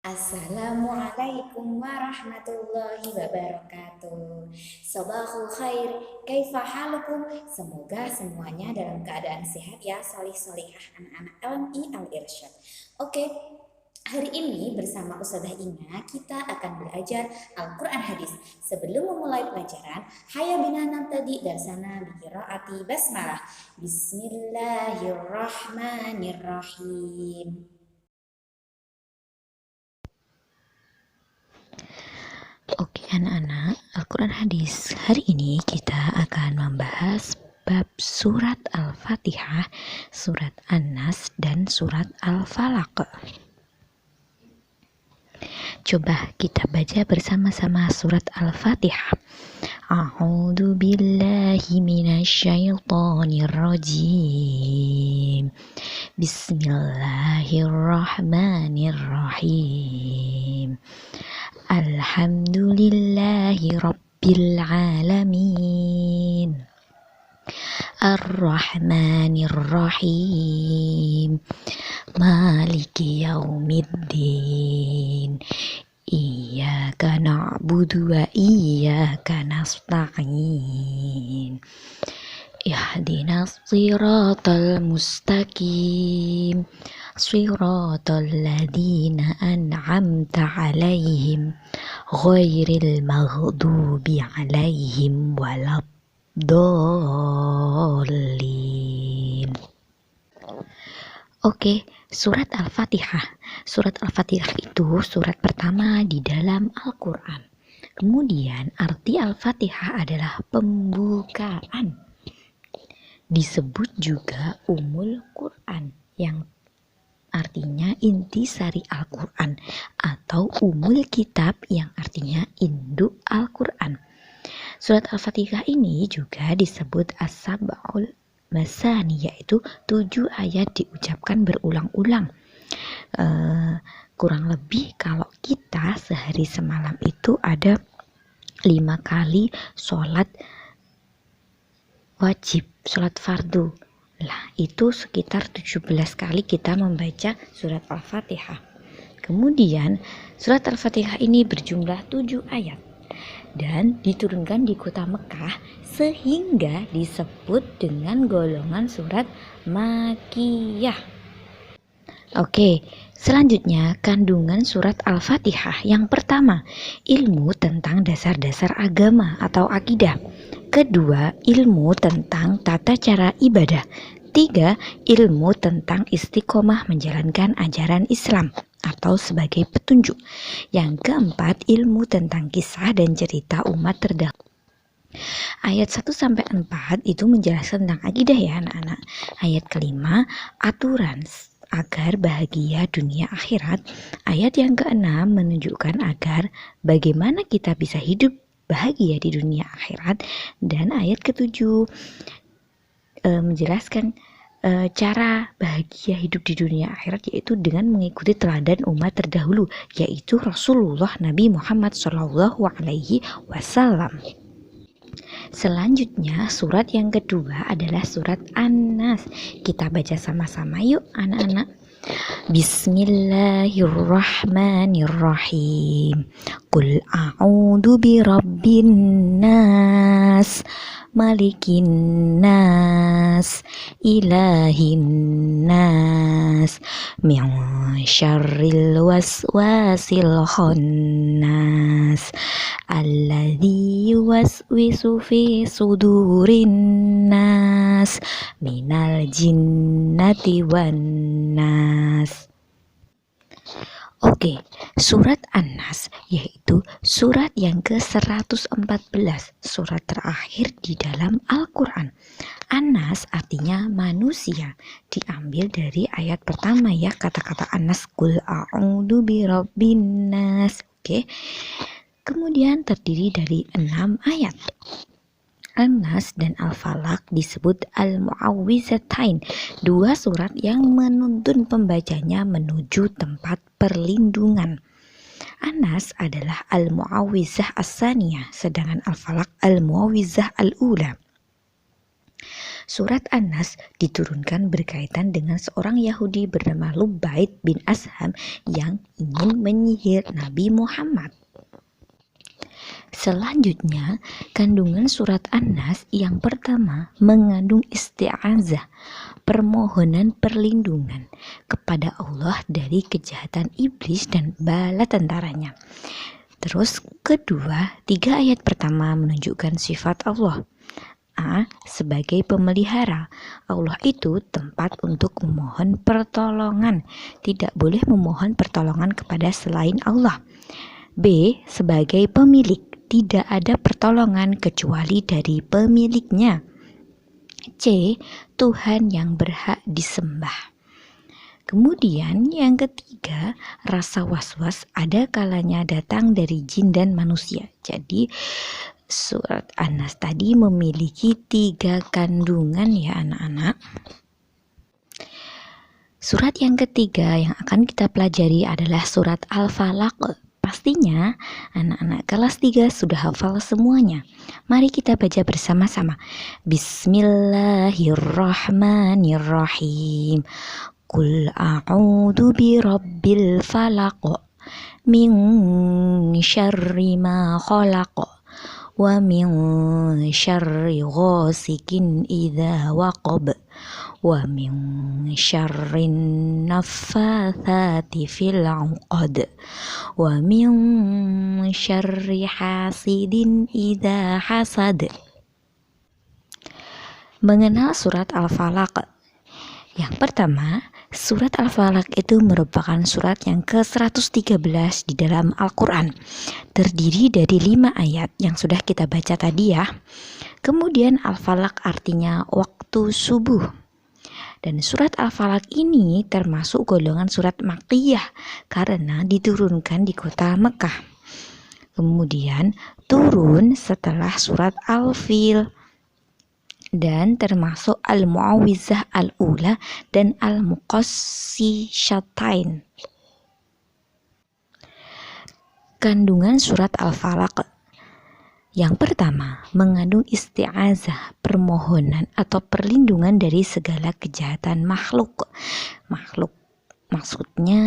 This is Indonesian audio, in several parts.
Assalamualaikum warahmatullahi wabarakatuh. Sabahul khair, kaifa halukum? Semoga semuanya dalam keadaan sehat ya, solih-solihah anak-anak LMI Al-Irsyad. Oke, hari ini bersama Ustazah Ina kita akan belajar Al-Quran Hadis. Sebelum memulai pelajaran, haya bina nabtadi darsana biqiraati basmalah. Bismillahirrahmanirrahim. Oke anak-anak, Al-Quran Hadis. Hari ini kita akan membahas bab surat Al-Fatihah, surat An-Nas, dan surat Al-Falaq. Coba kita baca bersama-sama surat Al-Fatihah. A'udzu billahi minasyaitonir rajim. Bismillahirrahmanirrahim. Alhamdulillahi Rabbil Alamin. Ar-Rahmanir-Rahim. Maliki Yaumiddin. Iyyaka na'budu wa iyyaka nasta'in. Ihdinas siratal mustaqim. Siratal ladzina an'amta 'alaihim ghairil maghdubi 'alaihim waladdallin. Oke, surat Al-Fatihah. Surat Al-Fatihah itu surat pertama di dalam Al-Quran. Kemudian arti Al-Fatihah adalah pembukaan. Disebut juga Ummul Quran, yang artinya intisari Al-Quran, atau Ummul Kitab yang artinya induk Al-Quran. Surat Al-Fatihah ini juga disebut As-Sab'ul Masani, yaitu 7 ayat diucapkan berulang-ulang. Kurang lebih kalau kita sehari semalam itu ada 5 kali sholat wajib, sholat fardu. Lah, itu sekitar 17 kali kita membaca surat Al-Fatihah. Kemudian surat Al-Fatihah ini berjumlah 7 ayat dan diturunkan di kota Mekah, sehingga disebut dengan golongan surat Makkiyah. Oke, selanjutnya kandungan surat Al-Fatihah. Yang pertama, ilmu tentang dasar-dasar agama atau akidah. Kedua, ilmu tentang tata cara ibadah. 3, ilmu tentang istiqomah menjalankan ajaran Islam atau sebagai petunjuk. Yang keempat, ilmu tentang kisah dan cerita umat terdahulu. Ayat 1-4 itu menjelaskan tentang akidah ya anak-anak. Ayat kelima, aturan agar bahagia dunia akhirat. Ayat yang keenam menunjukkan agar bagaimana kita bisa hidup bahagia di dunia akhirat. Dan ayat ketujuh menjelaskan cara bahagia hidup di dunia akhirat, yaitu dengan mengikuti teladan umat terdahulu, yaitu Rasulullah Nabi Muhammad SAW. Selanjutnya surat yang kedua adalah surat An-Nas. Kita baca sama-sama yuk anak-anak. Bismillahirrahmanirrahim. Qul a'udzu birabbin nas, malikin nas, ilahin nas, min syarril waswasil khannas, alladzi yuwaswisu fi sudurin nas, minal jinnati wan nas. Oke, surat An-Nas yaitu surat yang ke-114, surat terakhir di dalam Al-Quran. An-Nas artinya manusia, diambil dari ayat pertama ya, kata-kata An-Nas, Qul a'udzu birabbin nas. Oke. Kemudian terdiri dari 6 ayat. An-Nas dan Al-Falaq disebut Al-Mu'awwizatain, 2 surat yang menuntun pembacanya menuju tempat perlindungan. An-Nas adalah Al-Mu'awwizah As-Saniyah, sedangkan Al-Falaq Al-Mu'awwizah Al-Ula. Surat An-Nas diturunkan berkaitan dengan seorang Yahudi bernama Lubaid bin Asham yang ingin menyihir Nabi Muhammad. Selanjutnya, kandungan surat An-Nas yang pertama mengandung isti'azah, permohonan perlindungan kepada Allah dari kejahatan iblis dan bala tentaranya. Terus kedua, 3 ayat pertama menunjukkan sifat Allah. A. Sebagai pemelihara. Allah itu tempat untuk memohon pertolongan. Tidak boleh memohon pertolongan kepada selain Allah. B. Sebagai pemilik. Tidak ada pertolongan kecuali dari pemiliknya. C. Tuhan yang berhak disembah. Kemudian yang ketiga, rasa was-was ada kalanya datang dari jin dan manusia. Jadi surat An-Nas tadi memiliki 3 kandungan ya anak-anak. Surat yang ketiga yang akan kita pelajari adalah surat Al-Falaq. Pastinya anak-anak kelas 3 sudah hafal semuanya. Mari kita baca bersama-sama. Bismillahirrahmanirrahim. Qul a'udzu birabbil falaq min syarri ma khalaq wa min syarri ghasikin idza waqab wa min syarrin naffatsati fil 'uqad wa min syarri hasidin idza hasad. Mengenal surat Al-Falaq. Yang pertama, surat Al-Falaq itu merupakan surat yang ke-113 di dalam Al-Quran. Terdiri dari 5 ayat yang sudah kita baca tadi ya. Kemudian Al-Falaq artinya waktu subuh. Dan surat Al-Falaq ini termasuk golongan surat Makkiyah karena diturunkan di kota Mekah. Kemudian turun setelah surat Al-Fil dan termasuk Al-Mu'awwizah Al-Ula dan Al-Muqassisyatain. Kandungan surat Al-Falaq. Yang pertama, mengandung isti'azah, permohonan atau perlindungan dari segala kejahatan makhluk. Makhluk maksudnya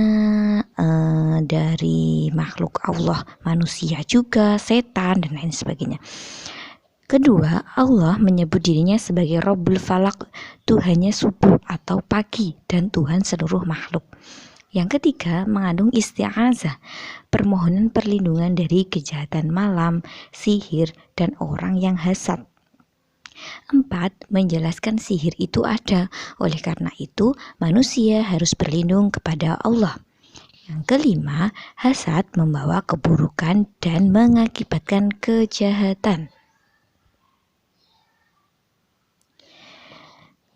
dari makhluk Allah, manusia juga, setan dan lain sebagainya. Kedua, Allah menyebut dirinya sebagai Rabbul Falaq, Tuhannya subuh atau pagi dan Tuhan seluruh makhluk. Yang ketiga, mengandung isti'azah, permohonan perlindungan dari kejahatan malam, sihir, dan orang yang hasad. 4. Menjelaskan sihir itu ada, oleh karena itu manusia harus berlindung kepada Allah. Yang kelima, hasad membawa keburukan dan mengakibatkan kejahatan.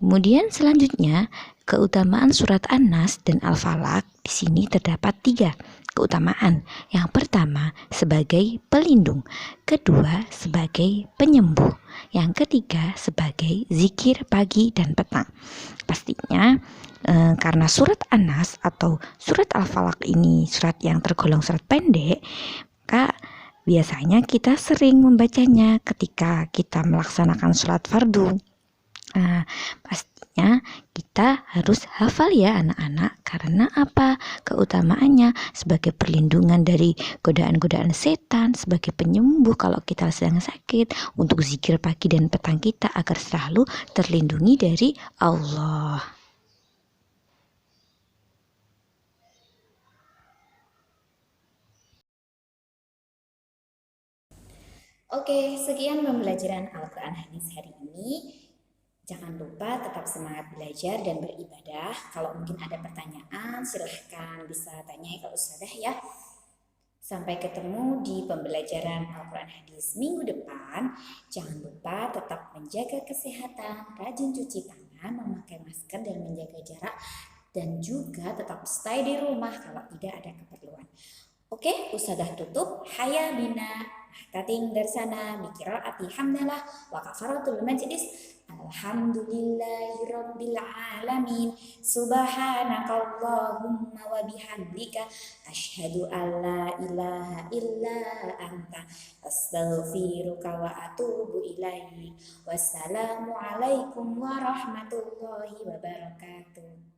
Kemudian selanjutnya, keutamaan surat An-Nas dan Al-Falaq di sini terdapat 3 keutamaan. Yang pertama, sebagai pelindung. Kedua, sebagai penyembuh. Yang ketiga, sebagai zikir pagi dan petang. Pastinya karena surat An-Nas atau surat Al-Falaq ini surat yang tergolong surat pendek, maka biasanya kita sering membacanya ketika kita melaksanakan sholat fardu. Pastinya kita harus hafal ya anak-anak. Karena apa? Keutamaannya sebagai perlindungan dari godaan-godaan setan, sebagai penyembuh kalau kita sedang sakit, untuk zikir pagi dan petang kita agar selalu terlindungi dari Allah. Oke, sekian pembelajaran Al-Quran Hadis hari ini. Jangan lupa tetap semangat belajar dan beribadah. Kalau mungkin ada pertanyaan, silahkan bisa tanya ke Ustazah ya. Sampai ketemu di pembelajaran Al-Quran Hadis minggu depan. Jangan lupa tetap menjaga kesehatan, rajin cuci tangan, memakai masker dan menjaga jarak. Dan juga tetap stay di rumah kalau tidak ada keperluan. Oke, Ustazah tutup. Haya bina tating darsana bikiraati hamdalah wa kafaratul majlis. Alhamdulillahirabbil alamin. Subhanakallahumma wa bihamdika asyhadu an la ilaha illa anta astaghfiruka wa atubu ilaik. Wassalamualaikum warahmatullahi wabarakatuh.